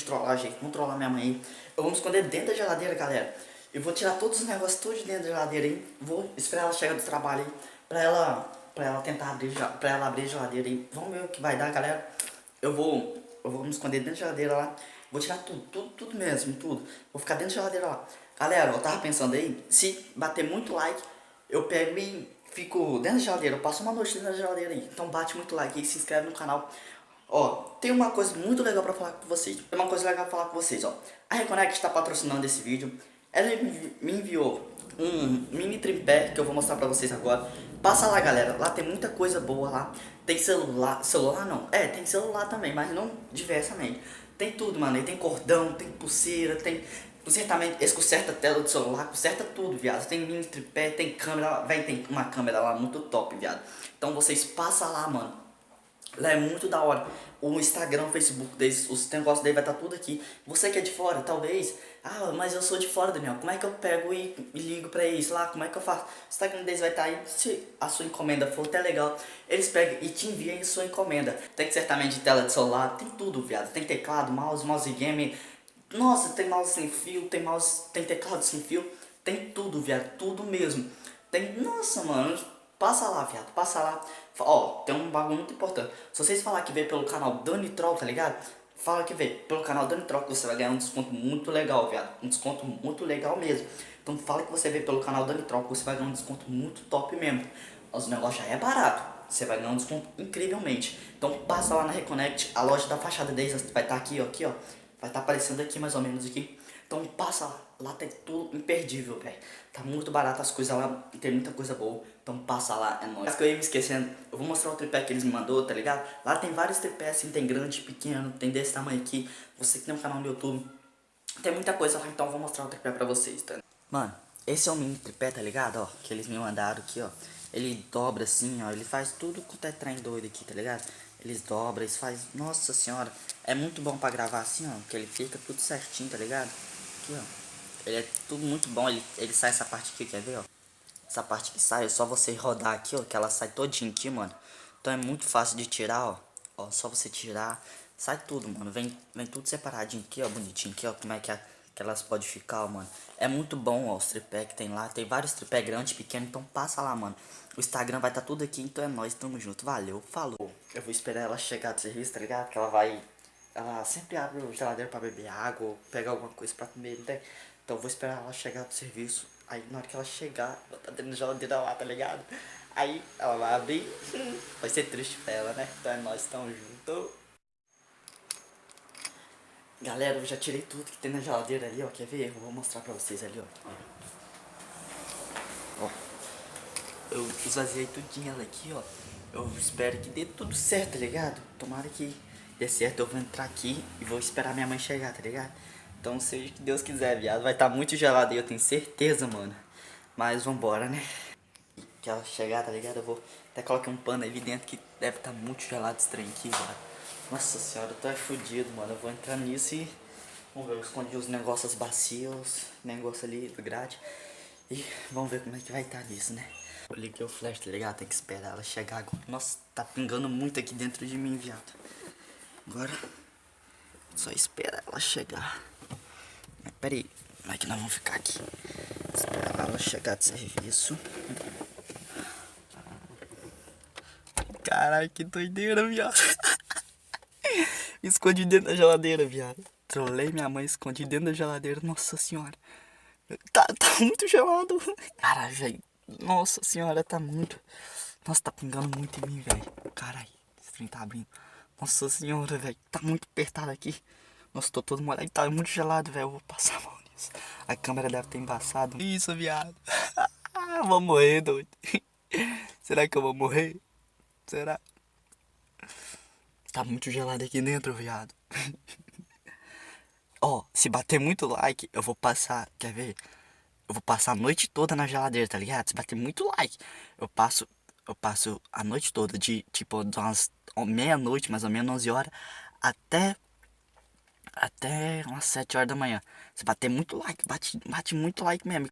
de trollagem, vamos trollar minha mãe aí. Eu vou me esconder dentro da geladeira, galera. Eu vou tirar todos os negócios todos de dentro da geladeira aí. Vou esperar ela chegar do trabalho aí, pra ela tentar abrir, pra ela abrir a geladeira aí. Vamos ver o que vai dar, galera. Eu vou me esconder dentro da geladeira lá. Vou tirar tudo mesmo, tudo. Vou ficar dentro da geladeira lá. Galera, eu tava pensando aí, se bater muito like, eu pego e fico dentro da geladeira. Eu passo uma noite dentro da geladeira aí. Então bate muito like e se inscreve no canal. Ó, tem uma coisa muito legal pra falar com vocês. Tem uma coisa legal pra falar com vocês, ó. A Reconnect está patrocinando esse vídeo. Ela me enviou um mini tripé que eu vou mostrar pra vocês agora. Passa lá, galera. Lá tem muita coisa boa lá. Tem celular. Celular não? É, tem celular também, mas não diversamente. Tem tudo, mano. Aí tem cordão, tem pulseira, tem. Consertamento, esse conserta a tela do celular, conserta tudo, viado. Tem mini tripé, tem câmera, véi, tem uma câmera lá muito top, viado. Então vocês passam lá, mano. Lá é muito da hora. O Instagram, o Facebook deles, os negócios dele vai estar tudo aqui. Você que é de fora, talvez. Ah, mas eu sou de fora, Daniel. Como é que eu pego e ligo pra eles lá? Como é que eu faço? O Instagram deles vai estar aí. Se a sua encomenda for até legal, eles pegam e te enviam a sua encomenda. Tem certamente de tela de celular, tem tudo, viado. Tem teclado, mouse game. Nossa, tem mouse sem fio, tem mouse, tem teclado sem fio. Tem tudo, viado. Tudo mesmo. Tem, nossa, mano. Passa lá, viado, passa lá. Ó, tem um bagulho muito importante. Se vocês falar que veio pelo canal Dani Troll, tá ligado? Fala que veio pelo canal Dani Troll, que você vai ganhar um desconto muito legal, viado. Um desconto muito legal mesmo. Então fala que você veio pelo canal Dani Troll, que você vai ganhar um desconto muito top mesmo. Os negócios já é barato. Você vai ganhar um desconto incrivelmente. Então passa lá na Reconnect, a loja da fachada deles vai estar aqui, ó, aqui, ó. Vai estar aparecendo aqui mais ou menos aqui. Então passa lá, lá tem tudo imperdível, velho. Tá muito barato as coisas lá, tem muita coisa boa. Então passa lá, é nóis. Mas que eu ia me esquecendo, eu vou mostrar o tripé que eles me mandou, tá ligado? Lá tem vários tripés assim, tem grande, pequeno, tem desse tamanho aqui. Você que tem um canal no YouTube, tem muita coisa lá, então eu vou mostrar o tripé pra vocês, tá? Mano, esse é o mini tripé, tá ligado? Ó, que eles me mandaram aqui, ó. Ele dobra assim, ó, ele faz tudo com o trem doido aqui, tá ligado? Eles dobram, eles faz, nossa senhora, é muito bom pra gravar assim, ó, que ele fica tudo certinho, tá ligado? Aqui, ó. Ele é tudo muito bom, ele sai essa parte aqui, quer ver, ó? Essa parte que sai, é só você rodar aqui, ó, que ela sai todinha aqui, mano. Então é muito fácil de tirar, ó. Ó, só você tirar, sai tudo, mano. Vem tudo separadinho aqui, ó, bonitinho aqui, ó, como é que elas podem ficar, ó, mano. É muito bom, ó, os tripé que tem lá. Tem vários tripé grandes, pequenos, então passa lá, mano. O Instagram vai estar tudo aqui, então é nóis, tamo junto, valeu, falou. Eu vou esperar ela chegar do serviço, tá ligado? Que ela vai... Ela sempre abre o geladeiro pra beber água ou pegar alguma coisa pra comer, não tem? Então eu vou esperar ela chegar do serviço. Aí na hora que ela chegar, ela tá dentro da geladeira lá, tá ligado? Aí ela vai abrir. Vai ser triste pra ela, né? Então é nós estamos juntos. Galera, eu já tirei tudo que tem na geladeira ali, ó. Quer ver? Eu vou mostrar pra vocês ali, ó. Ó. Eu esvaziei tudinho ela aqui, ó. Eu espero que dê tudo certo, tá ligado? Tomara que dê certo. Eu vou entrar aqui e vou esperar minha mãe chegar, tá ligado? Então seja o que Deus quiser, viado. Vai estar muito gelado aí, eu tenho certeza, mano. Mas vambora, né? Que ela chegar, tá ligado? Eu vou até colocar um pano ali dentro que deve estar muito gelado esse trem aqui, viado. Nossa senhora, eu tô fudido, mano. Eu vou entrar nisso e... Vamos ver, eu escondi os negócios bacios, negócio ali do grade. E vamos ver como é que vai estar nisso, né? Eu liguei o flash, tá ligado? Tem que esperar ela chegar agora. Nossa, tá pingando muito aqui dentro de mim, viado. Agora, só esperar ela chegar. Mas, pera aí, como é que nós vamos ficar aqui? Esperar ela chegar de serviço. Caralho, que doideira, viado. Me escondi dentro da geladeira, viado. Trolei minha mãe, escondi dentro da geladeira. Nossa senhora. Tá muito gelado. Caralho, velho. Nossa senhora, tá muito. Nossa, tá pingando muito em mim, velho. Caralho, esse trem tá abrindo. Nossa senhora, velho. Tá muito apertado aqui. Nossa, tô todo molhado. Tá muito gelado, velho. Eu vou passar mal nisso. A câmera deve ter embaçado. Isso, viado. Eu vou morrer, doido. Será que eu vou morrer? Será? Tá muito gelado aqui dentro, viado. Ó, se bater muito like, eu vou passar. Quer ver? Eu vou passar a noite toda na geladeira, tá ligado? Se bater muito like, eu passo, eu passo a noite toda, de tipo, de umas meia-noite, mais ou menos 11 horas, até, até umas 7 horas da manhã. Se bater muito like, bate muito like mesmo.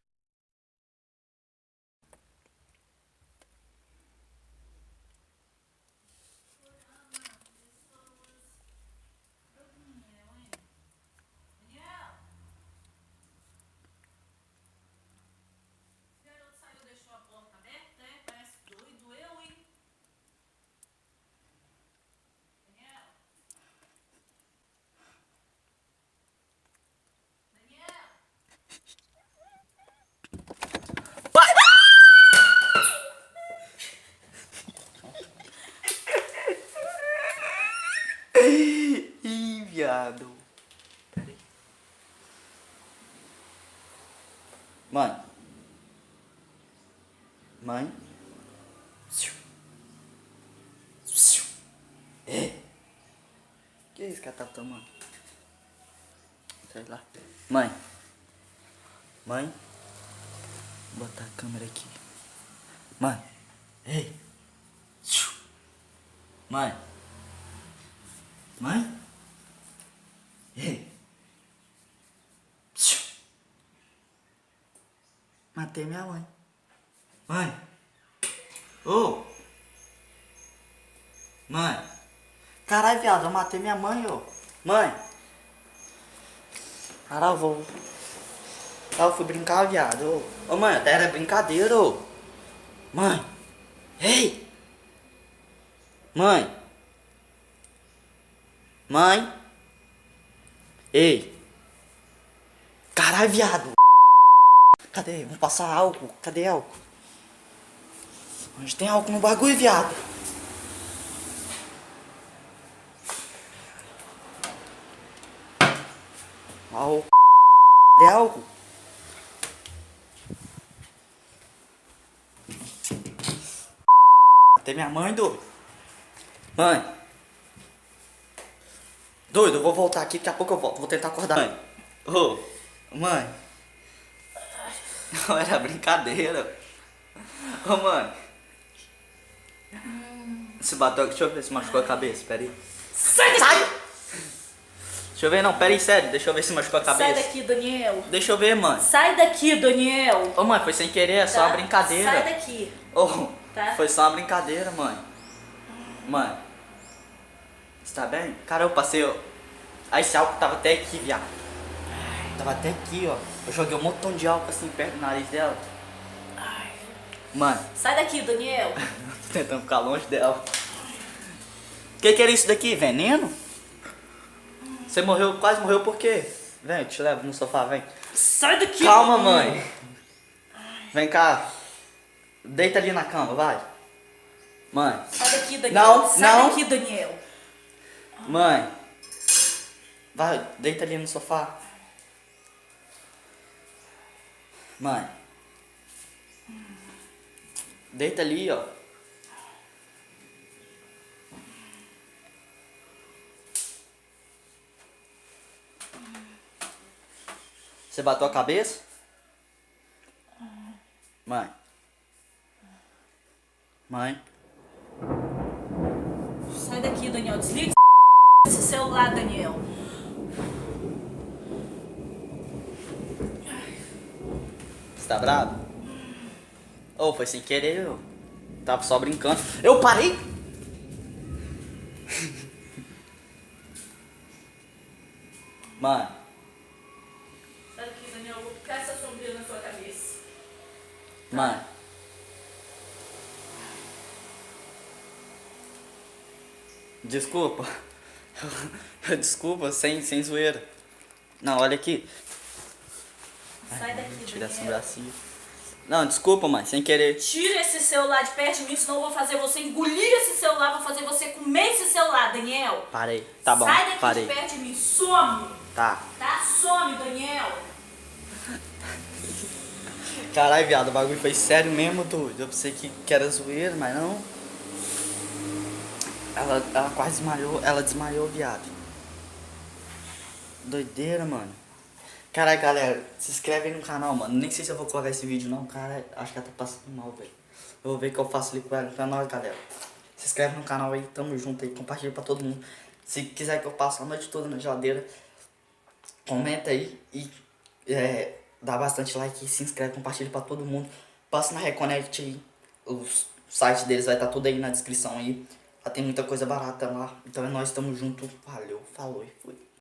Mãe. Mãe. É. Que é isso que ela tá tomando? Sei lá. Mãe. Mãe. Vou botar a câmera aqui. Mãe. Ei. Mãe. Mãe. Ei. Matei minha mãe. Mãe. Ô. Mãe. Caralho, viado, eu matei minha mãe, ô. Mãe. Caralho, eu fui brincar, viado. Ô, mãe, até era brincadeira, ô. Mãe. Ei. Mãe. Mãe. Ei. Caralho, viado. Cadê? Vamos passar álcool. Cadê álcool? Onde tem álcool no bagulho, viado? Álcool. Cadê álcool? Até minha mãe, doido. Mãe. Doido, eu vou voltar aqui, daqui a pouco eu volto. Vou tentar acordar. Mãe. Ô, mãe. Não, era brincadeira. Ô, mãe. Se bateu, deixa eu ver se machucou a cabeça, pera aí. Sai! Deixa eu ver, não, pera aí, sério, deixa eu ver se machucou a cabeça. Sai daqui, Daniel. Deixa eu ver, mãe. Sai daqui, Daniel. Ô, mãe, foi sem querer, é só uma brincadeira. Sai daqui. Ô, Tá. foi só uma brincadeira, mãe. Mãe. Você tá bem? Cara, eu passei, ó. Aí esse álcool tava até aqui, viado. Tava até aqui, ó. Eu joguei um montão de álcool assim perto do nariz dela. Mãe. Sai daqui, Daniel. Tô tentando ficar longe dela. Que era isso daqui? Veneno? Você morreu, quase morreu por quê? Vem, eu te levo no sofá, vem. Sai daqui. Calma, mãe. Vem cá. Deita ali na cama, vai. Mãe. Sai daqui, Daniel. Não, Sai não. daqui, Daniel. Mãe. Vai, deita ali no sofá. Mãe. Deita ali, ó. Você bateu a cabeça? Mãe. Mãe. Sai daqui, Daniel. Desliga esse celular, Daniel. Você tá bravo? Ô, foi sem querer, eu tava só brincando. Eu parei! Mãe. Sai daqui, Daniel. Eu vou picar essa sombrinha na sua cabeça. Mãe. Desculpa. Desculpa, sem zoeira. Não, olha aqui. Sai daqui, Tira essa Daniel. bracinha. Não, desculpa, mãe, sem querer. Tira esse celular de perto de mim, senão eu vou fazer você engolir esse celular, vou fazer você comer esse celular, Daniel. Parei. Tá bom, Sai daqui parei. de perto de mim, some. Tá. Tá? Some, Daniel. Caralho, viado, o bagulho foi sério mesmo, doido. Eu pensei que era zoeira, mas não. Ela quase desmaiou. Ela desmaiou, viado. Doideira, mano. Caralho, galera, se inscreve aí no canal, mano. Nem sei se eu vou colocar esse vídeo, não. Cara, acho que ela tá passando mal, velho. Eu vou ver o que eu faço ali com ela. Pra nós, galera. Se inscreve no canal aí, tamo junto aí. Compartilha pra todo mundo. Se quiser que eu passe a noite toda na geladeira, comenta aí e dá bastante like, se inscreve, compartilha pra todo mundo. Passa na Reconnect aí. O site deles vai estar tudo aí na descrição aí. Lá tem muita coisa barata lá. Então é nóis, tamo junto. Valeu, falou e fui.